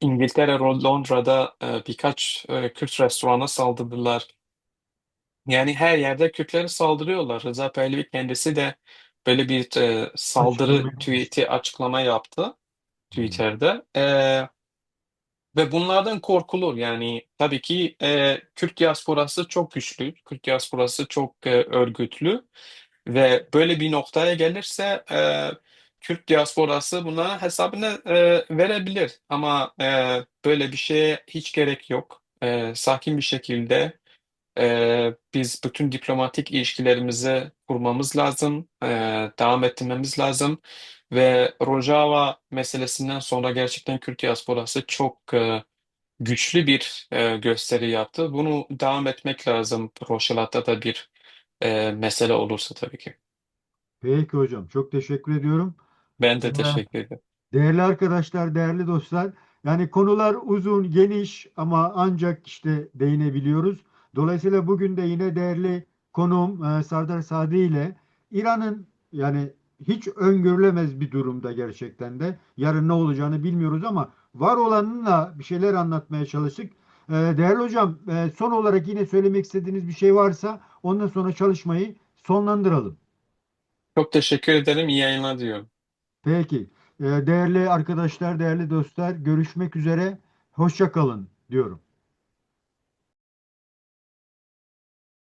[SPEAKER 2] İngiltere, Londra'da birkaç Kürt restorana saldırdılar. Yani her yerde Kürtlere saldırıyorlar. Rıza Pahlavi kendisi de böyle bir saldırı
[SPEAKER 1] Açıklama yapmış.
[SPEAKER 2] tweet'i açıklama yaptı
[SPEAKER 1] Hmm.
[SPEAKER 2] Twitter'da. Ve bunlardan korkulur. Yani tabii ki Kürt diasporası çok güçlü. Kürt diasporası çok örgütlü. Ve böyle bir noktaya gelirse Kürt diasporası buna hesabını verebilir. Ama böyle bir şeye hiç gerek yok. Sakin bir şekilde biz bütün diplomatik ilişkilerimizi kurmamız lazım, devam ettirmemiz lazım. Ve Rojava meselesinden sonra gerçekten Kürt diasporası çok güçlü bir gösteri yaptı. Bunu devam etmek lazım. Roşelat'ta da bir mesele olursa tabii ki.
[SPEAKER 1] Peki hocam. Çok teşekkür ediyorum.
[SPEAKER 2] Ben de teşekkür ederim.
[SPEAKER 1] Değerli arkadaşlar, değerli dostlar, yani konular uzun, geniş ama ancak işte değinebiliyoruz. Dolayısıyla bugün de yine değerli konuğum Sardar Sadi ile İran'ın, yani hiç öngörülemez bir durumda gerçekten de. Yarın ne olacağını bilmiyoruz ama var olanınla bir şeyler anlatmaya çalıştık. Değerli hocam, son olarak yine söylemek istediğiniz bir şey varsa ondan sonra çalışmayı sonlandıralım.
[SPEAKER 2] Çok teşekkür ederim. İyi yayınlar diyorum.
[SPEAKER 1] Peki. Değerli arkadaşlar, değerli dostlar, görüşmek üzere. Hoşça kalın diyorum.